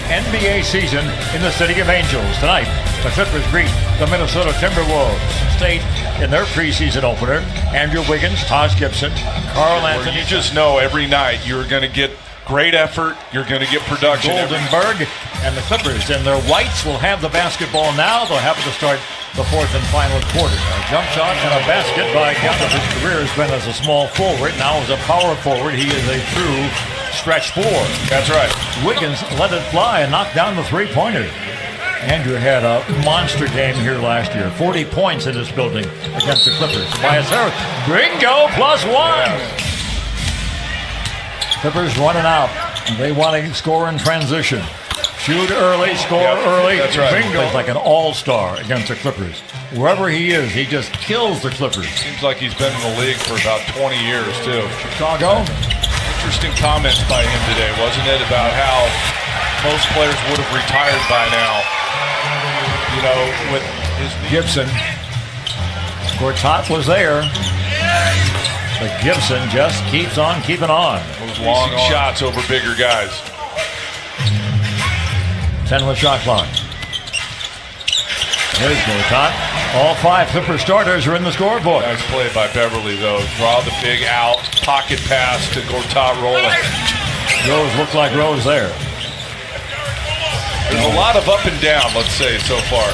NBA season in the City of Angels. Tonight, the Clippers greet the Minnesota Timberwolves. State in their preseason opener. Andrew Wiggins, Taj Gibson, Carl Anthony. You just know every night you're going to get great effort. You're going to get production. Goldenberg and the Clippers in their whites will have the basketball now. They'll have it to start the fourth and final quarter. A jump shot and a basket by Giannis. His career has been as a small forward. Now as a power forward, he is a true stretch four. That's right. Wiggins let it fly and knocked down the three-pointer. Andrew had a monster game here last year. 40 points in this building against the Clippers. Tobias Harris, bingo, +1. Clippers running out. They want to score in transition. Shoot early, score early. That's right. Bingo. He's like an all-star against the Clippers. Wherever he is, he just kills the Clippers. Seems like he's been in the league for about 20 years, too. Chicago. Interesting comments by him today, wasn't it? About how most players would have retired by now. You know, with his Gibson. Gortat was there. But Gibson just keeps on keeping on. Those long shots over bigger guys. 10 shot clock. There's Gortat. All 5 Clipper starters are in the scoreboard. Nice play by Beverly, though. Draw the big out, pocket pass to Gortat rolling. Rose looked like Rose there. There's a lot of up and down, let's say, so far.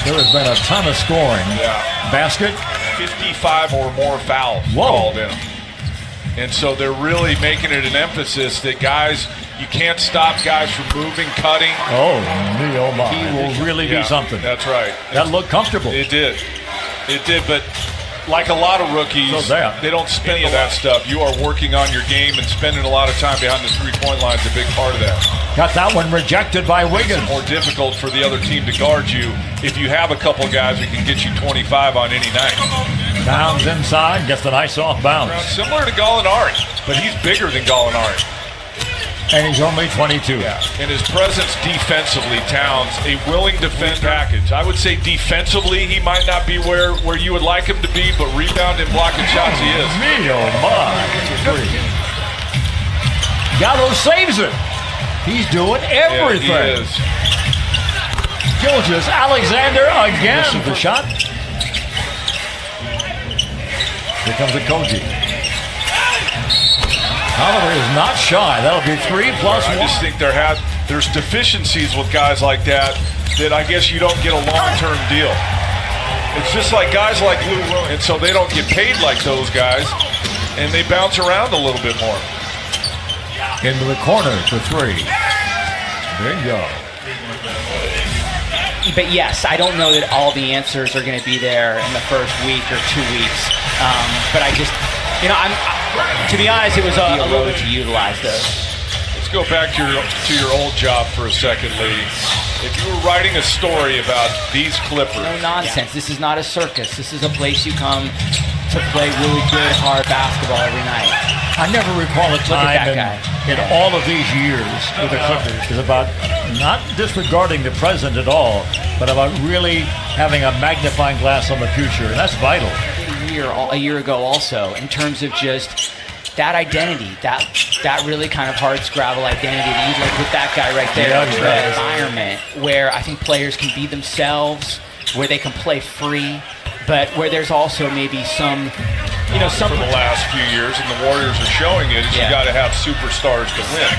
There has been a ton of scoring. Yeah. Basket. 55 or more fouls called in. And so they're really making it an emphasis that guys, you can't stop guys from moving, cutting. Oh, my. He will really be something. That's right. That looked comfortable. It did. It did, but like a lot of rookies, they don't spend any of that stuff. You are working on your game and spending a lot of time behind the three-point line is a big part of that. Got that one rejected by Wiggins. It's more difficult for the other team to guard you if you have a couple guys that can get you 25 on any night. Downs inside, gets the nice off bounce. Similar to Gallinari, but he's bigger than Gallinari. And he's only 22. Yeah. And his presence defensively, Towns, a willing defense package. I would say defensively, he might not be where you would like him to be, but rebound and blocking shots, he is. Gallo saves it. He's doing everything. Yeah, he is. Gilgeous Alexander again. This is the shot. Here comes a Koji. Oliver is not shy. That'll be 3 plus 1. I just think there's deficiencies with guys like that I guess you don't get a long-term deal. It's just like guys like Lou Will, and so they don't get paid like those guys, and they bounce around a little bit more. Into the corner for 3. There you go. But yes, I don't know that all the answers are going to be there in the first week or 2 weeks. But I just, to be honest, it was a little to utilize those. Let's go back to your old job for a second, Lee. If you were writing a story about these Clippers. No nonsense. This is not a circus. This is a place you come to play really good, hard basketball every night. I never recall a time in all of these years with the Clippers is about not disregarding the present at all, but about really having a magnifying glass on the future, and that's vital. A year ago also, in terms of just that identity, that really kind of hard scrabble identity that you like with that guy right there, that environment where I think players can be themselves, where they can play free, but where there's also maybe some, for the last few years, and the Warriors are showing it, is you got to have superstars to win.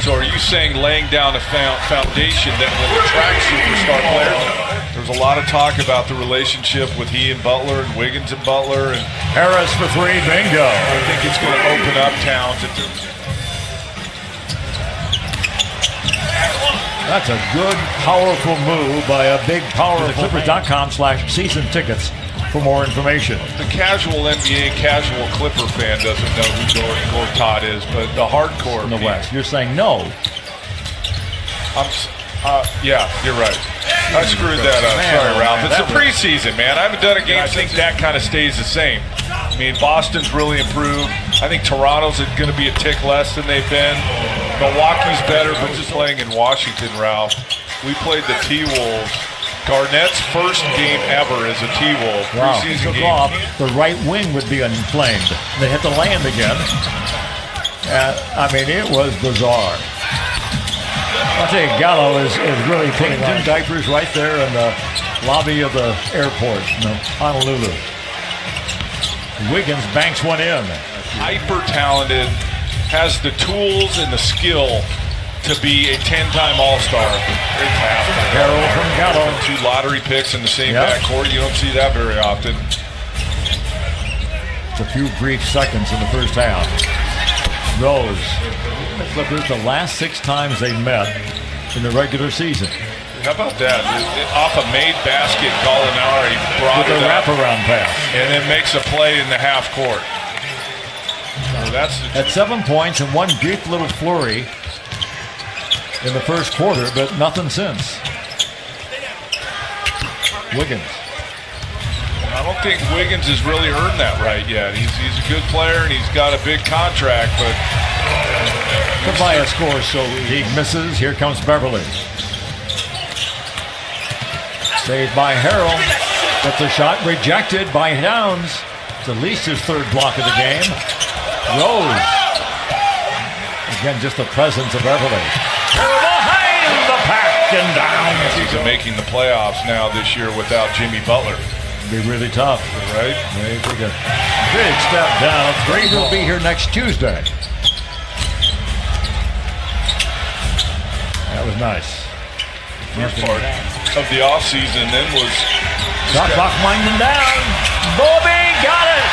So are you saying laying down a foundation that will attract superstar players? There's a lot of talk about the relationship with he and Butler and Wiggins and Butler. And Harris for 3, bingo. I think it's going to open up Towns. That's a good, powerful move by a big powerful Clippers.com/season tickets for more information. The casual NBA, casual Clipper fan doesn't know who Gortat is, but the hardcore in the West. You're saying no. Yeah, you're right. I screwed that up. Sorry, Ralph. It's a preseason, man. I haven't done a game. I think that kind of stays the same. I mean, Boston's really improved. I think Toronto's going to be a tick less than they've been. Milwaukee's better, but just playing in Washington, Ralph. We played the T-Wolves. Garnett's first game ever as a T-Wolf. Wow. Preseason Took game. off. The right wing would be inflamed. They hit the land again. I mean, it was bizarre. I'll tell you, Gallo is really putting on diapers right there in the lobby of the airport in Honolulu. Wiggins banks one in. Hyper-talented, has the tools and the skill to be a 10-time All-Star. Harold from Gallo. 2 lottery picks in the same backcourt. You don't see that very often. A few brief seconds in the first half. Rose. The Clippers, the last 6 times they met in the regular season. How about that? Off a made basket, Gallinari brought with it a up wraparound pass. and then makes a play in the half court. So that's at 7 points and one brief little flurry in the first quarter, but nothing since. Wiggins. I don't think Wiggins has really earned that right yet. He's a good player and he's got a big contract, but Tobias scores, so he misses. Here comes Beverly. Saved by Harrell. Gets a shot rejected by Downs. It's at least his 3rd block of the game. Rose. Again, just the presence of Beverly. Behind the pack and Downs. He's making the playoffs now this year without Jimmy Butler. Be really tough, right? They take a big step down. 3 will be here next Tuesday. That was nice. First part of the offseason then was shot clock winding down. Bobby got it.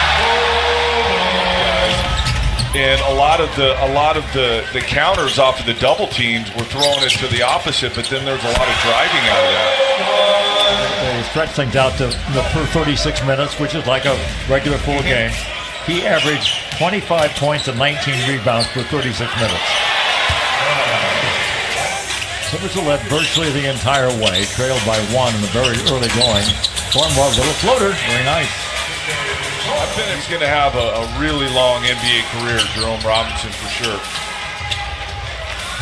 And a lot of the counters off of the double teams were throwing it to the opposite, but then there's a lot of driving out of that. They stretch things out to per 36 minutes, which is like a regular full game. He averaged 25 points and 19 rebounds per 36 minutes. Clippers led virtually the entire way, trailed by 1 in the very early going. Cornwell, little floater, very nice. I think he's going to have a really long NBA career, Jerome Robinson, for sure.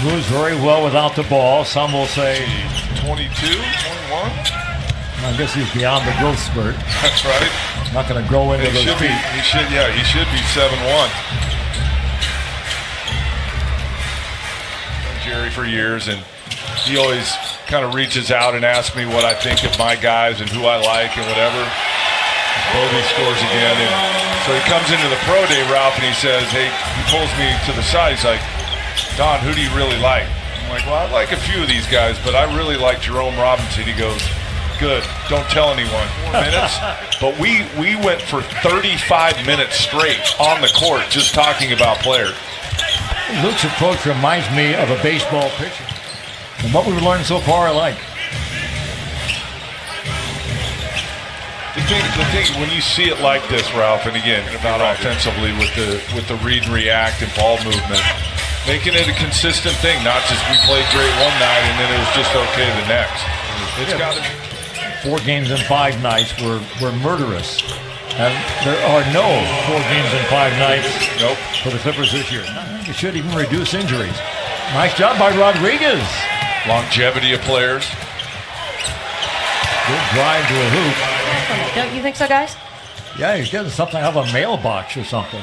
Moves very well without the ball. Some will say 22, 21. I guess he's beyond the growth spurt. That's right. Not going to grow into those feet. He should be 7'1". Jerry for years, and he always kind of reaches out and asks me what I think of my guys and who I like and whatever. Bobby scores again, and so he comes into the pro day, Ralph, and he says, hey, he pulls me to the side. He's like, Don, who do you really like? I'm like, well, I like a few of these guys, but I really like Jerome Robinson. He goes, good, don't tell anyone. 4 minutes, but we went for 35 minutes straight on the court just talking about players. Luke's approach reminds me of a baseball pitcher. And what we've learned so far, I like. The thing, when you see it like this, Ralph, and again, about offensively with the read and react and ball movement, making it a consistent thing, not just we played great one night and then it was just okay the next. It's got to be. 4 games in 5 nights were murderous. And there are no 4 games in 5 nights for the Clippers this year. It should even reduce injuries. Nice job by Rodriguez. Longevity of players. Good drive to a hoop. Don't you think so, guys? Yeah, he's getting something out of a mailbox or something.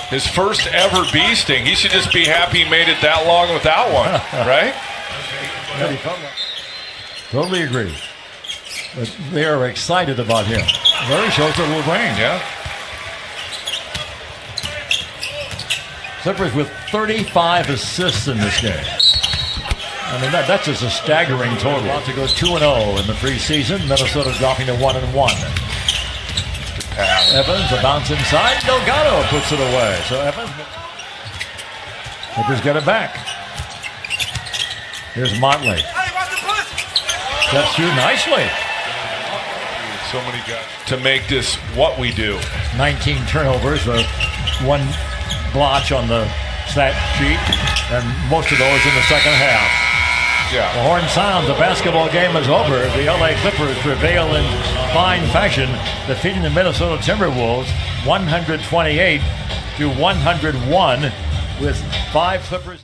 His first ever bee sting. He should just be happy he made it that long without one, right? Totally agree. But they are excited about him. Very shows that will rain. Yeah. Clippers with 35 assists in this game. I mean, that's just a staggering total. About to go 2-0 in the preseason. Minnesota dropping to 1-1. Evans, a bounce inside. Delgado puts it away. So Evans. Clippers get it back. Here's Motley. Steps through nicely. So many guys to make this what we do. 19 turnovers, 1 blotch on the stat sheet, and most of those in the second half. Yeah. The horn sounds, the basketball game is over. The LA Clippers prevail in fine fashion, defeating the Minnesota Timberwolves 128-101 with 5 Clippers.